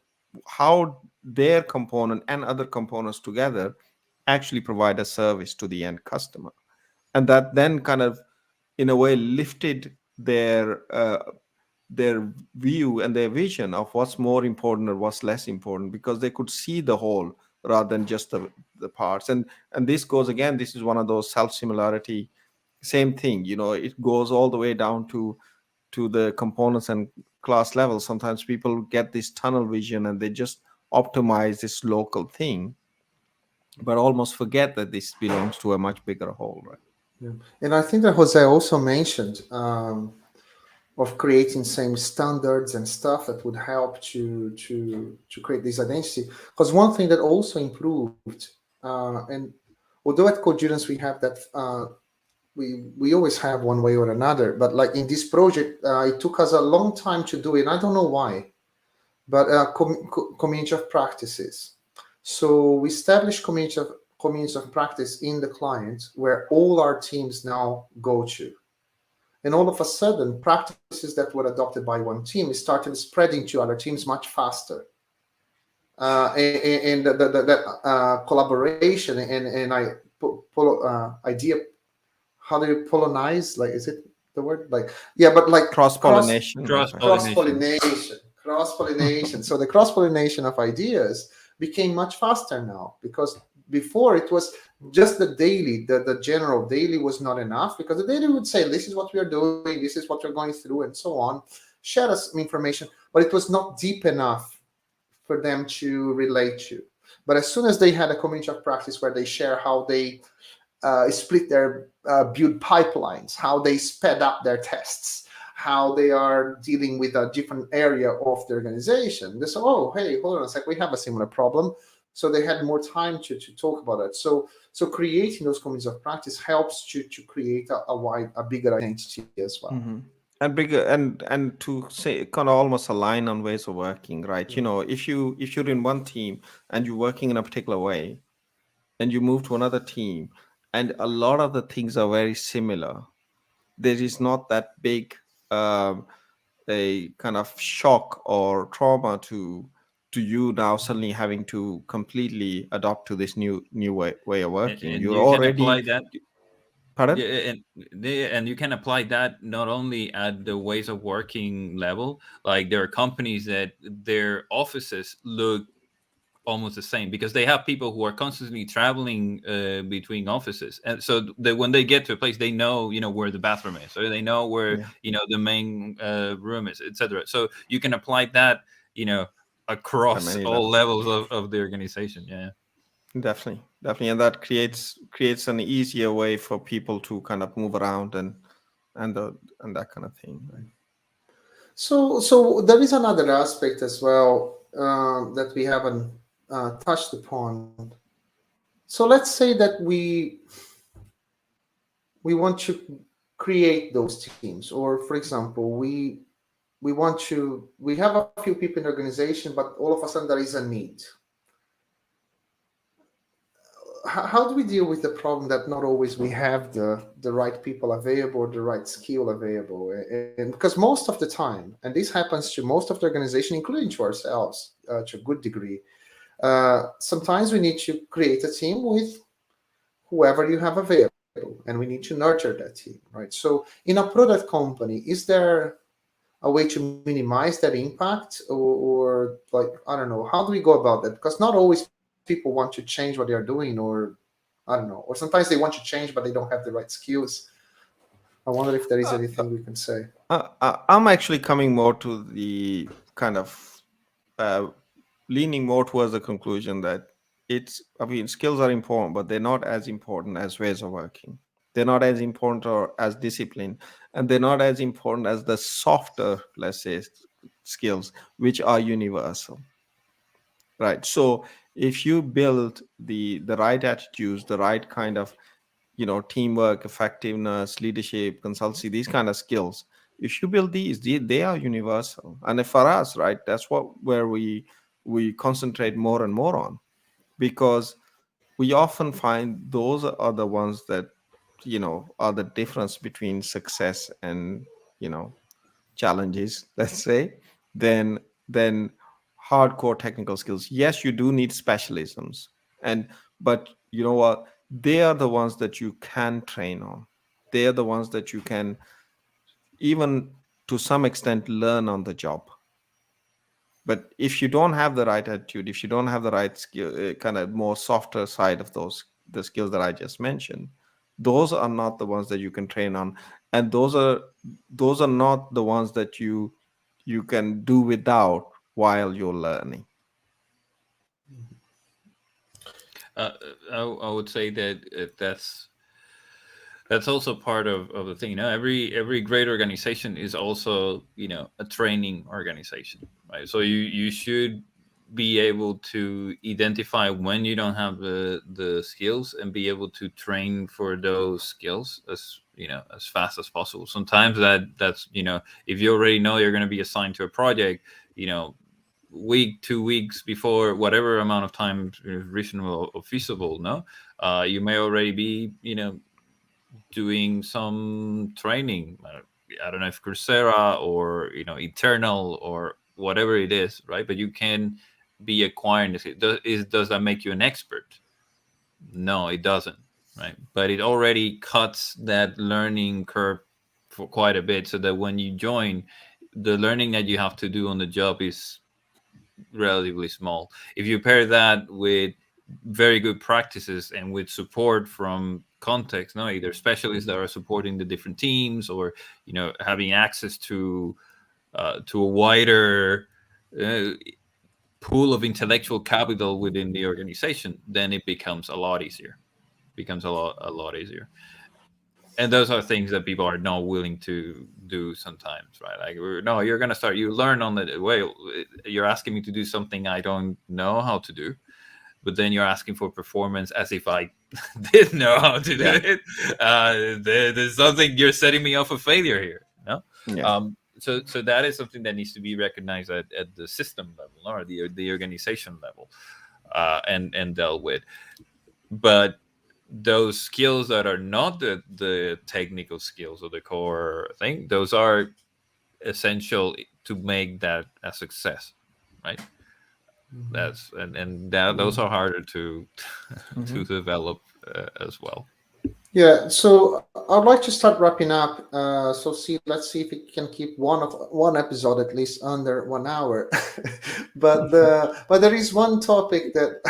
how their component and other components together actually provide a service to the end customer. And that then kind of in a way lifted their view and their vision of what's more important or what's less important, because they could see the whole rather than just the parts. And this goes again, this is one of those self-similarity, same thing, it goes all the way down to the components and class level. Sometimes people get this tunnel vision and they just optimize this local thing, but almost forget that this belongs to a much bigger whole, right? Yeah. And I think that Jose also mentioned of creating same standards and stuff that would help to create this identity. Because one thing that also improved, and although at Codurance we have that, we always have one way or another, but like in this project, it took us a long time to do it. And I don't know why, but community of practices. So we established communities of practice in the client where all our teams now go to. And all of a sudden, practices that were adopted by one team started spreading to other teams much faster. And that collaboration and idea, how do you polonize? Like, is it the word? Like, yeah, but like Cross-pollination. Cross-pollination. So the cross-pollination of ideas became much faster now, because before it was just the daily, the general daily was not enough, because the daily would say, this is what we are doing, this is what we're going through, and so on, share us some information, but it was not deep enough for them to relate to. But as soon as they had a community of practice where they share how they split their build pipelines, how they sped up their tests, how they are dealing with a different area of the organization, they say, oh, hey, hold on a sec, we have a similar problem. So they had more time to talk about it. So creating those communities of practice helps to create a bigger identity as well. Mm-hmm. And bigger and to say kind of almost align on ways of working, right? Yeah. If you're in one team and you're working in a particular way, and you move to another team, and a lot of the things are very similar. There is not that big a kind of shock or trauma to you now suddenly having to completely adopt to this new way of working. And You're you can apply already, that. pardon? Yeah, and you can apply that not only at the ways of working level. Like there are companies that their offices look almost the same because they have people who are constantly traveling between offices, and so that when they get to a place, they know where the bathroom is, or they know where Yeah, the main room is, etc. So you can apply that at across many all levels. levels of the organization. Yeah. Definitely, and that creates an easier way for people to kind of move around and the and that kind of thing, right? So there is another aspect as well that we haven't touched upon. So let's say that we want to create those teams, or for example, we have a few people in the organization, but all of a sudden there is a need. How do we deal with the problem that not always we have the right people available or the right skill available? And because most of the time, and this happens to most of the organization, including to ourselves to a good degree, sometimes we need to create a team with whoever you have available, and we need to nurture that team, right? So in a product company, is there a way to minimize that impact, or like, I don't know, how do we go about that? Because not always people want to change what they are doing, or I don't know, or sometimes they want to change but they don't have the right skills. I wonder if there is Uh, anything we can say. I'm actually coming more to the kind of uh, leaning more towards the conclusion that I mean, skills are important, but they're not as important as ways of working. They're not as important or as discipline, and they're not as important as the softer, let's say, skills, which are universal, right? So if you build the right attitudes, the right kind of teamwork, effectiveness, leadership, consultancy, these kind of skills, if you build these, they are universal. And for us, right, that's where we concentrate more and more on, because we often find those are the ones that are the difference between success and challenges, let's say, than than hardcore technical skills. Yes, you do need specialisms, and but you know what, they are the ones that you can train on. They are the ones that you can even to some extent learn on the job. But if you don't have the right attitude, if you don't have the right skill, kind of more softer side of the skills that I just mentioned, those are not the ones that you can train on, and those are not the ones that you can do without while you're learning. uh, I would say that that's also part of the thing. Every great organization is also a training organization, right? So you should be able to identify when you don't have the skills and be able to train for those skills as fast as possible. Sometimes that's if you already know you're going to be assigned to a project, week 2 weeks before, whatever amount of time is reasonable or feasible, no, you may already be doing some training. I don't know if Coursera or Eternal or whatever it is, right? But you can be acquiring this. Does that make you an expert? No, it doesn't, right? But it already cuts that learning curve for quite a bit, so that when you join, the learning that you have to do on the job is relatively small. If you pair that with very good practices and with support from context, no, either specialists that are supporting the different teams, or having access to a wider uh, pool of intellectual capital within the organization, then it becomes a lot easier. Becomes a lot easier. And those are things that people are not willing to do sometimes, right? Like, no, you're going to start, you learn on the way. You're asking me to do something I don't know how to do, but then you're asking for performance as if I did know how to do Yeah, it. There's something, you're setting me up for failure here. No. yeah. So that is something that needs to be recognized at the system level, or the organization level, and dealt with. But those skills that are not the technical skills or the core thing, those are essential to make that a success, right? That's and that those are harder to to develop as well. Yeah, so I'd like to start wrapping up. Let's see if we can keep one episode at least under 1 hour. But there is one topic that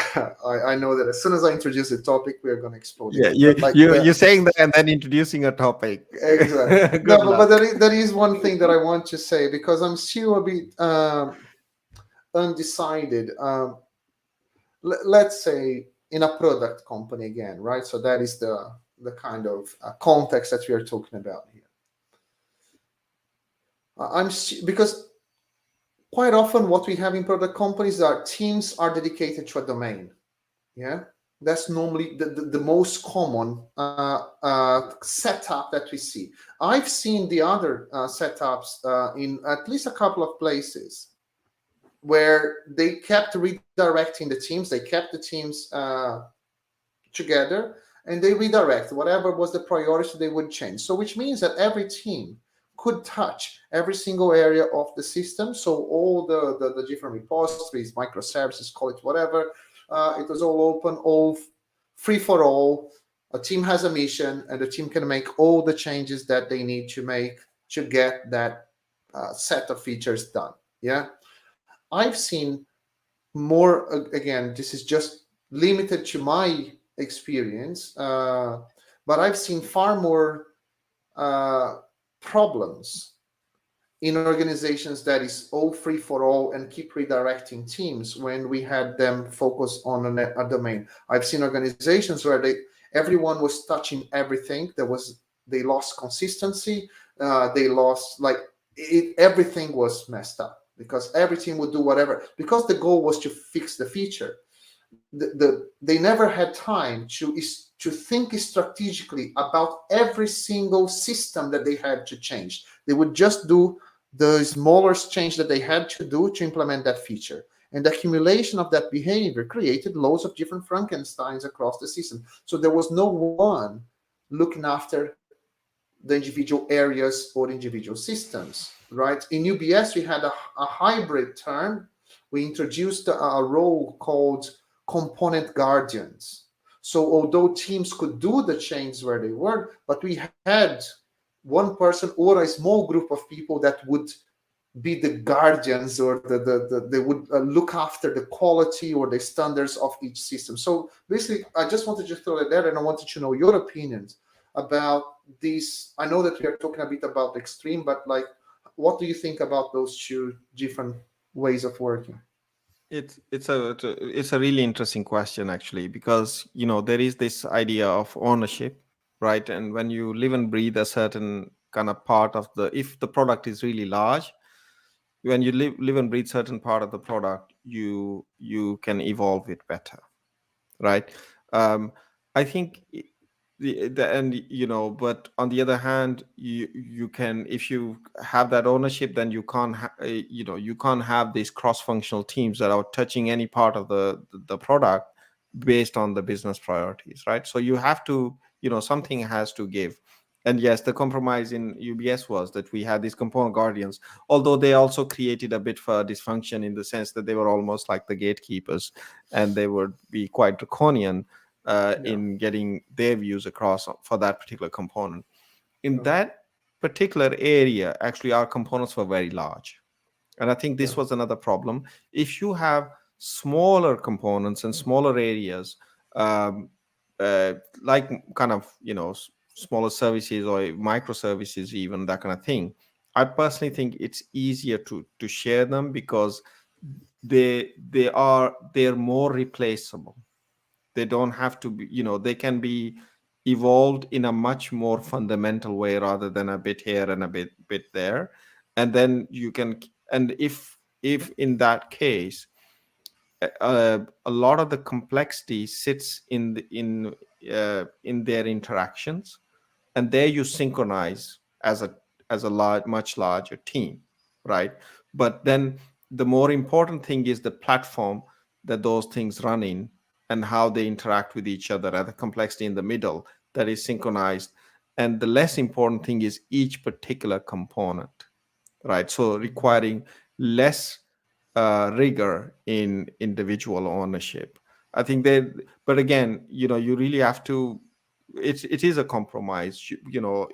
I know that as soon as I introduce the topic, we are going to explode Yeah, again. But like you're saying that and then introducing a topic. exactly. Good No, luck. but there is one thing that I want to say because I'm still a bit undecided. Let's say in a product company again, right? So that is the kind of context that we are talking about here. Because quite often what we have in product companies are teams are dedicated to a domain. Yeah, that's normally the most common setup that we see. I've seen the other setups in at least a couple of places where they kept redirecting the teams. They kept the teams together, and they redirect whatever was the priority they would change. So which means that every team could touch every single area of the system. So all the different repositories, microservices, call it whatever, it was all open, all free for all. A team has a mission, and the team can make all the changes that they need to make to get that set of features done. Yeah, I've seen more. Again, this is just limited to my experience, but I've seen far more problems in organizations that is all free for all and keep redirecting teams when we had them focus on a domain. I've seen organizations where everyone was touching everything. They lost consistency. They lost everything was messed up because every team would do whatever because the goal was to fix the feature. They never had time to think strategically about every single system that they had to change. They would just do the smallest change that they had to do to implement that feature. And the accumulation of that behavior created loads of different Frankensteins across the system. So there was no one looking after the individual areas or individual systems, right? In UBS, we had a hybrid term. We introduced a role called component guardians. So although teams could do the change where they were, but we had one person or a small group of people that would be the guardians or they would look after the quality or the standards of each system. So basically, I just wanted to throw that there, and I wanted to know your opinions about these. I know that we are talking a bit about extreme, but what do you think about those two different ways of working? It's a really interesting question actually, because there is this idea of ownership, right? And when you live and breathe a certain kind of part of if the product is really large, when you live and breathe certain part of the product, you can evolve it better, right? I think but on the other hand, you can, if you have that ownership, then you can't you can't have these cross-functional teams that are touching any part of the product based on the business priorities, right? So you have to, something has to give. And yes, the compromise in UBS was that we had these component guardians, although they also created a bit for dysfunction in the sense that they were almost like the gatekeepers, and they would be quite draconian in getting their views across for that particular component. In that particular area, actually, our components were very large. And I think this was another problem. If you have smaller components and smaller areas, like kind of, smaller services or microservices, even that kind of thing, I personally think it's easier to share them because they're more replaceable. They don't have to be, they can be evolved in a much more fundamental way rather than a bit here and a bit there. And then you can, and if in that case, a lot of the complexity sits in their interactions, and there you synchronize as a much larger team, right? But then the more important thing is the platform that those things run in, and how they interact with each other, and the complexity in the middle that is synchronized. And the less important thing is each particular component, right? So requiring less rigor in individual ownership. I think but again, you really have to, it is a compromise.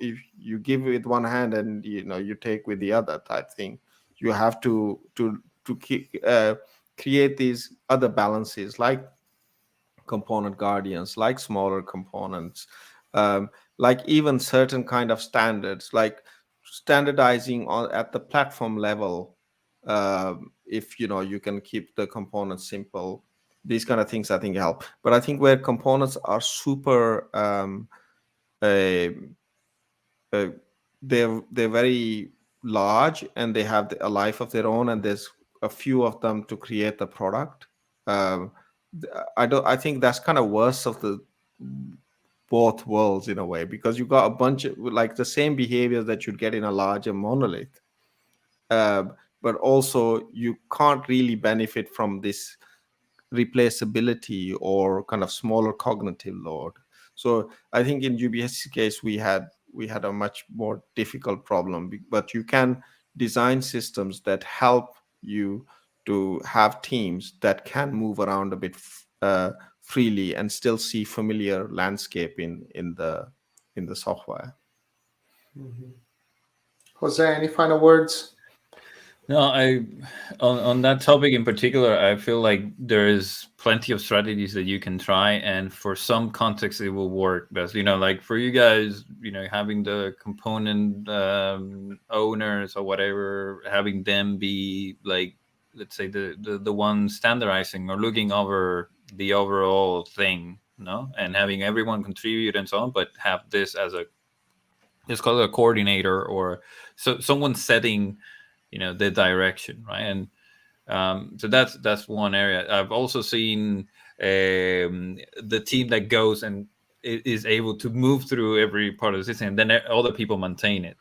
If you give with one hand and you take with the other type thing, you have to create these other balances, like component guardians, like smaller components, like even certain kind of standards, like standardizing at the platform level. If you can keep the components simple, these kind of things I think help. But I think where components are super uh, uh, they're very large and they have a life of their own, and there's a few of them to create the product. um, I think that's kind of worse of the both worlds in a way, because you got a bunch of like the same behaviors that you'd get in a larger monolith, but also you can't really benefit from this replaceability or kind of smaller cognitive load. So I think in UBS's case we had a much more difficult problem, but you can design systems that help you to have teams that can move around a bit freely and still see familiar landscape in the software. Mm-hmm. Jose, any final words? No, on that topic in particular, I feel like there is plenty of strategies that you can try, and for some contexts it will work best. Like for you guys, having the component owners or whatever, having them be like, let's say the one standardizing or looking over the overall thing, and having everyone contribute and so on, but have this as let's call it a coordinator, or someone setting the direction, right? And so that's one area. I've also seen the team that goes and is able to move through every part of the system, and then other people maintain it,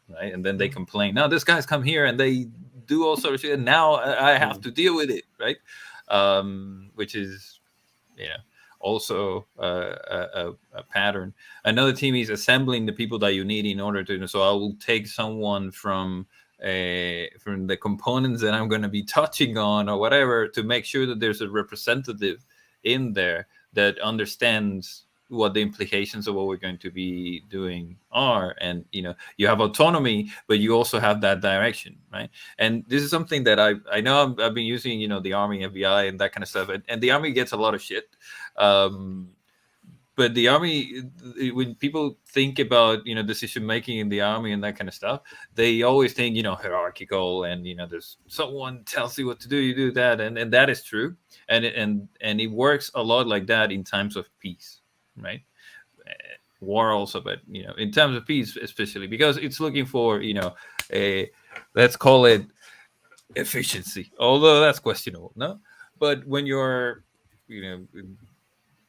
right? And then they complain, no, this guy's come here and they do all sorts of shit, and now I have to deal with it, right? Which is also a pattern. Another team is assembling the people that you need in order to. So I will take someone from the components that I'm going to be touching on or whatever, to make sure that there's a representative in there that understands what the implications of what we're going to be doing are. And you have autonomy, but you also have that direction, right? And this is something that I know I've been using, the Army, FBI, and that kind of stuff, and the Army gets a lot of shit. But the Army, when people think about decision making in the Army and that kind of stuff, they always think hierarchical, and there's someone tells you what to do, you do that, and that is true, and it works a lot like that in times of peace, right? War also, but in terms of peace especially, because it's looking for a, let's call it, efficiency, although that's questionable, no? But when you're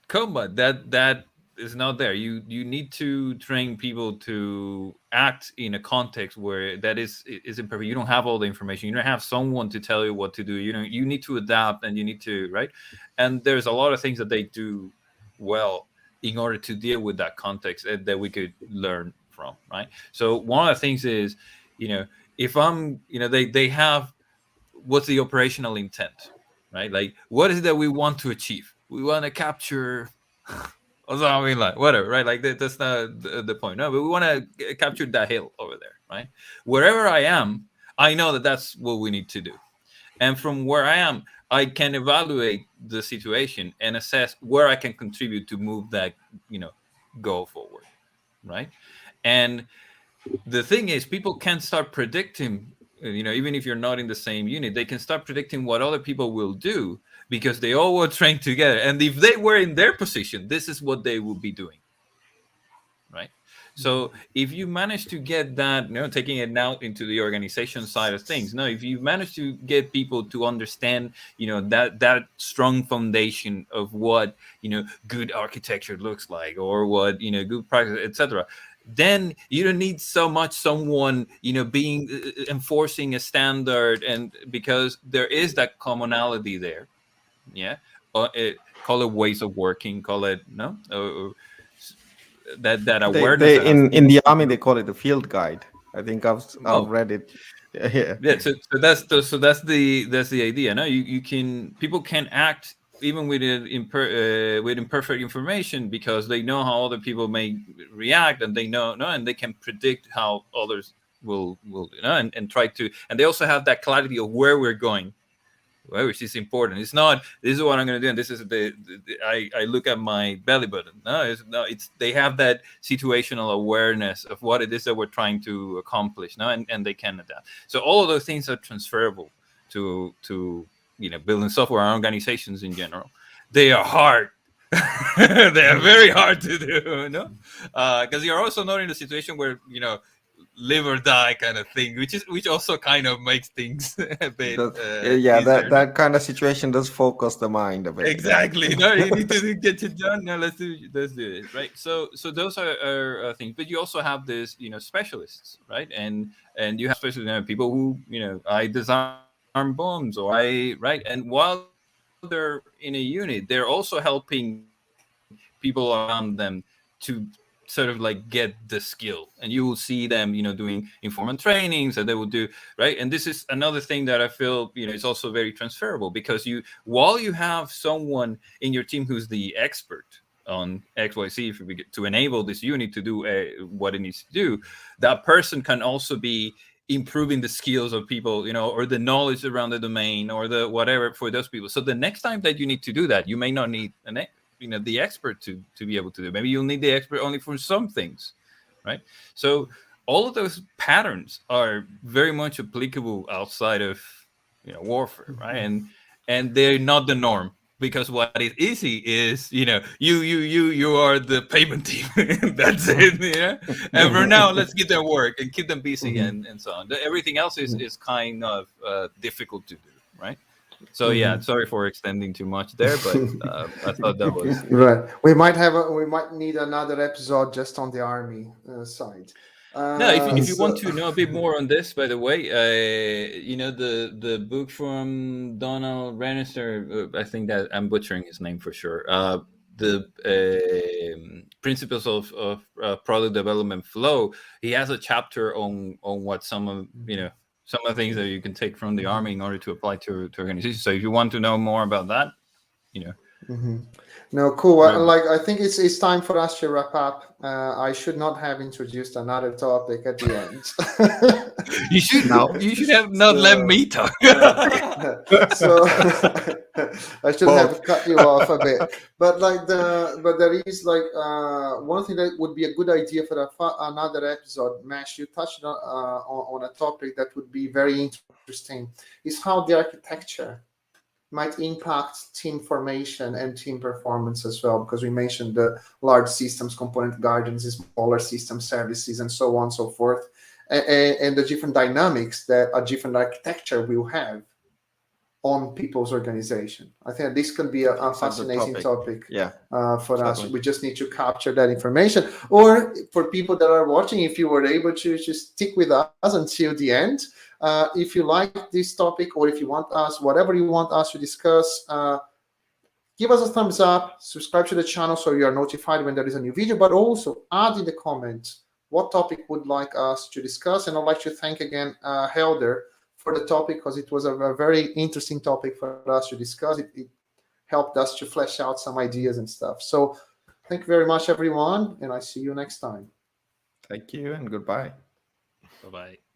combat, that is not there. You need to train people to act in a context where that is imperfect. You don't have all the information. You don't have someone to tell you what to do. You need to adapt, and you need to, right? And there's a lot of things that they do well in order to deal with that context that we could learn from, right? So one of the things is, if I'm, they have, what's the operational intent, right? Like, what is it that we want to achieve? We want to capture or something, like whatever, right? Like that's not the point. No, but we want to capture that hill over there, right? Wherever I am, I know that that's what we need to do. And from where I am, I can evaluate the situation and assess where I can contribute to move that, go forward, right? And the thing is, people can start predicting, even if you're not in the same unit, they can start predicting what other people will do, because they all were trained together. And if they were in their position, this is what they would be doing, right? So if you manage to get that, taking it now into the organization side of things, if you manage to get people to understand, that strong foundation of what, good architecture looks like, or what, good practice, etc., then you don't need so much someone, being enforcing a standard, and because there is that commonality there. Yeah. call it ways of working, call it that They awareness that has in the army they call it a field guide. I think I've oh read it. Yeah. yeah. So that's the idea. No, you can people can act even with with imperfect information because they know how other people may react, and they know and they can predict how others will and try to, and they also have that clarity of where we're going, which is important. It's not this is what I'm going to do, and this is I look at my belly button. It's they have that situational awareness of what it is that we're trying to accomplish. And they can adapt. So all of those things are transferable to building software and organizations in general. They are hard. They are very hard to do, because you're also not in a situation where live or die kind of thing, which also kind of makes things a bit yeah, easier, that kind of situation does focus the mind a bit. exactly. You need to get it done. Now let's do it, right? So those are things, but you also have this specialists, right? And you have specialists, people who I disarm bombs, or and while they're in a unit, they're also helping people around them to sort of like get the skill, and you will see them doing informal trainings that they will do, right? And this is another thing that I feel is also very transferable, because while you have someone in your team who's the expert on XYZ, if we get to enable this unit to do what it needs to do, that person can also be improving the skills of people, or the knowledge around the domain, or the whatever for those people. So the next time that you need to do that, you may not need the expert to be able to do. Maybe you'll need the expert only for some things, right? So all of those patterns are very much applicable outside of warfare, right? And they're not the norm, because what is easy is you are the payment team. That's it. And for now, let's get their work and keep them busy, and so on. Everything else is kind of difficult to do, right? So yeah, sorry for extending too much there, but I thought that was right. We might need another episode just on the army side. No, if you want to know a bit more on this, by the way, the book from Donald Rennister, I think that I'm butchering his name for sure. The principles of product development flow. He has a chapter on what some of the things that you can take from the army in order to apply to organizations. So if you want to know more about that, No, cool. I think it's time for us to wrap up. I should not have introduced another topic at the end. You should have not let me talk. So I should have cut you off a bit. But there is one thing that would be a good idea for another episode. Mash, you touched on a topic that would be very interesting. Is how the architecture might impact team formation and team performance as well, because we mentioned the large systems, component guidance, smaller system services, and so on and so forth, and the different dynamics that a different architecture will have on people's organization. I think this could be a fascinating topic for us. We just need to capture that information. Or for people that are watching, if you were able to just stick with us until the end, if you like this topic, or if you want us, whatever you want us to discuss, give us a thumbs up, subscribe to the channel so you are notified when there is a new video, but also add in the comments what topic would like us to discuss. And I'd like to thank again Helder for the topic, because it was a very interesting topic for us to discuss. It helped us to flesh out some ideas and stuff. So thank you very much, everyone, and I see you next time. Thank you and goodbye. Bye-bye.